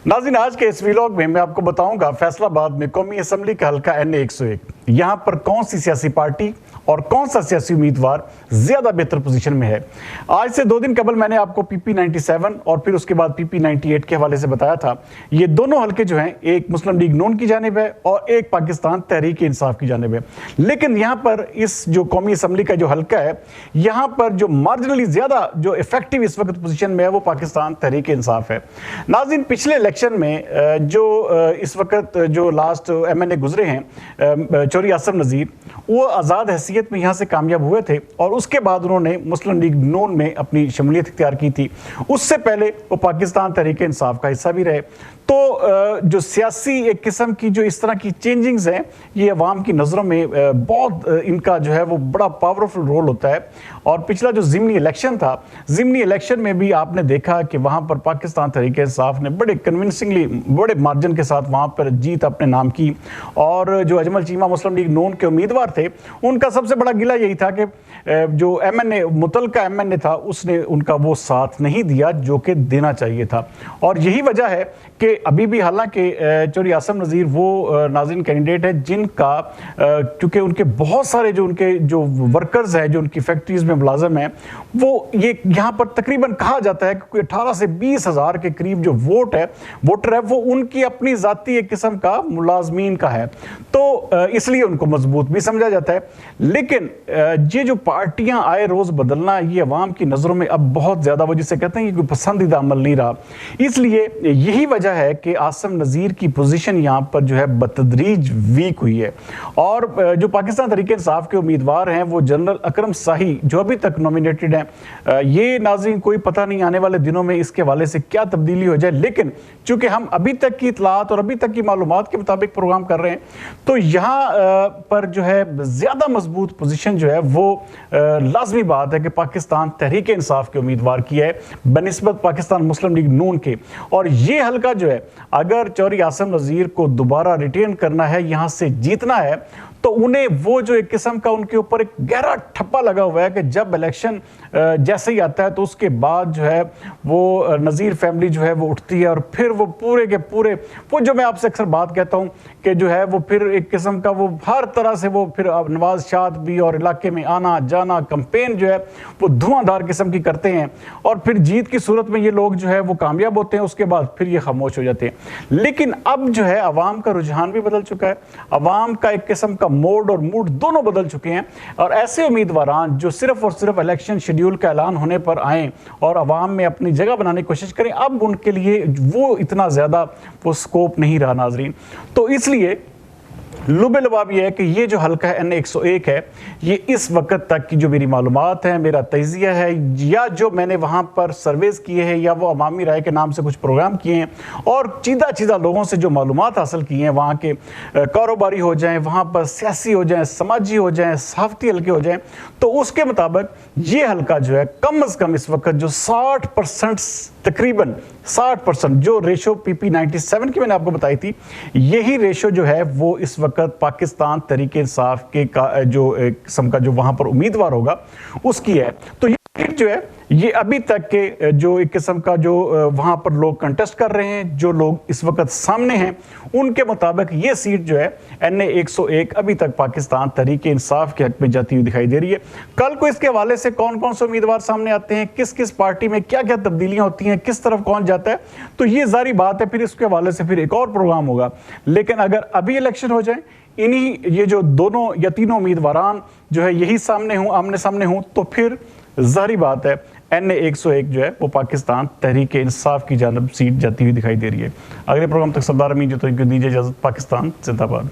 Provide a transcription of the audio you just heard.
नाज़रीन, आज के इस व्लॉग में मैं आपको बताऊंगा फैसलाबाद में कौमी असम्बली का हल्का NA 101, यहाँ पर कौन सी सियासी पार्टी और कौन सा सियासी उम्मीदवार ज्यादा बेहतर पोजीशन में है। आज से 2 दिन कबल मैंने आपको PP 97 और फिर उसके बाद PP 98 के हवाले से बताया था। ये दोनों हल्के जो हैं, एक मुस्लिम लीग नून की जानिब है और एक पाकिस्तान तहरीक इंसाफ की जानिब है। लेकिन यहाँ पर इस जो कौमी असम्बली का जो हल्का है, यहाँ पर जो मार्जिनली ज्यादा जो इफेक्टिव इस वक्त पोजीशन में है वो पाकिस्तान तहरीक इंसाफ है। नाज़रीन, पिछले इलेक्शन में जो इस वक्त जो लास्ट MNA गुजरे हैं चौधरी आसिम नज़ीर, वो आज़ाद हैसियत में यहाँ से कामयाब हुए थे और उसके बाद उन्होंने मुस्लिम लीग नून में अपनी शमूलियत इख्तियार की थी। उससे पहले वो पाकिस्तान तहरीक इंसाफ का हिस्सा भी रहे। तो जो सियासी एक किस्म की जो इस तरह की चेंजिंग्स हैं, ये अवाम की नज़रों में बहुत इनका जो है वो बड़ा पावरफुल रोल होता है। और पिछला जो ज़िमनी इलेक्शन था, ज़िमनी इलेक्शन में भी आपने देखा कि वहाँ पर पाकिस्तान तहरीक इंसाफ ने बड़े कन्विंसिंगली बड़े मार्जिन के साथ वहाँ पर जीत अपने नाम की। और जो अजमल चीमा मुस्लिम लीग नून के उम्मीदवार थे, उनका सबसे बड़ा गिला यही था कि जो MNA मुतलका MNA था, उसने उनका वो साथ नहीं दिया जो कि देना चाहिए था। और यही वजह है कि अभी भी हालांकि चौधरी आसिम नज़ीर वो नाज़रीन कैंडिडेट है जिनका क्योंकि उनके बहुत सारे जो उनके जो वर्कर्स हैं, जो उनकी फैक्ट्रीज में मुलाजिम हैं, वो ये यहाँ पर तकरीबन कहा जाता है कि कोई 18 से 20 हज़ार के करीब जो वोटर है वो उनकी अपनी ज़ाती एक किस्म का मुलाजमीन का है। तो इसलिए उनको मजबूत भी समझा जाता है। लेकिन ये जो पार्टियां आए रोज़ बदलना, ये अवाम की नज़रों में अब बहुत ज़्यादा, वो जिसे कहते हैं कि कोई पसंदीदा अमल नहीं रहा। इसलिए यही वजह है कि आसिम नज़ीर की पोजीशन यहाँ पर जो है बतदरीज वीक हुई है। और जो पाकिस्तान तहरीक इंसाफ के उम्मीदवार हैं वो जनरल अकरम शाही जो अभी तक नॉमिनेटेड हैं, ये नाज़रीन कोई पता नहीं आने वाले दिनों में इसके हवाले से क्या तब्दीली हो जाए। लेकिन चूंकि हम अभी तक की इतलात और अभी तक की मालूमात के मुताबिक प्रोग्राम कर रहे हैं, तो यहाँ पर जो है ज़्यादा मजबूत पोजीशन जो है वो लाजमी बात है कि पाकिस्तान तहरीक इंसाफ के उम्मीदवार की है बनिस्बत पाकिस्तान मुस्लिम लीग नून के। और ये हल्का जो है, अगर चौधरी आसिम नज़ीर को दोबारा रिटेन करना है, यहाँ से जीतना है, तो उन्हें वो जो एक किस्म का उनके ऊपर एक गहरा ठप्पा लगा हुआ है कि जब इलेक्शन जैसे ही आता है तो उसके बाद जो है वो नज़ीर फैमिली जो है वो उठती है और फिर वो पूरे के पूरे वो जो मैं आपसे अक्सर बात कहता हूँ कि जो है वो फिर एक किस्म का वो हर तरह से वो फिर नवाज शाद भी और इलाके में आना जाना कैंपेन जो है वो धुआंधार किस्म की करते हैं। और फिर जीत की सूरत में ये लोग जो है वो कामयाब होते हैं, उसके बाद फिर ये खामोश हो जाते हैं। लेकिन अब जो है अवाम का रुझान भी बदल चुका है, अवाम का एक किस्म का मोड और मूड दोनों बदल चुके हैं। और ऐसे उम्मीदवारान जो सिर्फ और सिर्फ इलेक्शन शेड्यूल का ऐलान होने पर आए और अवाम में अपनी जगह बनाने की कोशिश करें, अब उनके लिए वो इतना ज़्यादा वो स्कोप नहीं रहा नाजरीन। तो इसलिए लुबे लबाब ये है कि ये जो हल्का है NA 101 है, ये इस वक्त तक की जो मेरी मालूमात है, मेरा तजिया है, या जो मैंने वहाँ पर सर्वेस किए हैं या वो अवामी राय के नाम से कुछ प्रोग्राम किए हैं और चीज़ा लोगों से जो मालूमात हासिल की हैं, वहाँ के कारोबारी हो जाएं, वहाँ पर सियासी हो जाएं, समाजी हो जाएं, सहाफ़ती हल्के हो जाएं, तो उसके मुताबिक ये हल्का जो है कम अज़ कम इस वक्त जो 60% तकरीबन 60% जो रेशो PP 97 की मैंने आपको बताई थी, यही रेशो जो है वो इस वक्त पाकिस्तान तहरीक इंसाफ के का जो किस्म का जो वहाँ पर उम्मीदवार होगा उसकी है। तो ये सीट जो है ये अभी तक के जो एक किस्म का जो वहाँ पर लोग कंटेस्ट कर रहे हैं, जो लोग इस वक्त सामने हैं, उनके मुताबिक ये सीट जो है NA 101 अभी तक पाकिस्तान तहरीक इंसाफ के हक में जाती हुई दिखाई दे रही है। कल को इसके हवाले से कौन कौन से उम्मीदवार सामने आते हैं, किस किस पार्टी में क्या क्या तब्दीलियां होती हैं, किस तरफ कौन जाता है, तो ये जारी बात है, फिर इसके हवाले से फिर एक और प्रोग्राम होगा। लेकिन अगर अभी इलेक्शन हो जाए, इन्हीं ये जो दोनों या तीनों उम्मीदवारान जो है यही सामने हूँ, आमने सामने हूँ, तो फिर जारी बात है NA 101 जो है वो पाकिस्तान तहरीक इंसाफ की जानब सीट जाती हुई दिखाई दे रही है। अगले प्रोग्राम तक सरदार अमीन जो तो दीजिए इजाज़त। पाकिस्तान जिंदाबाद।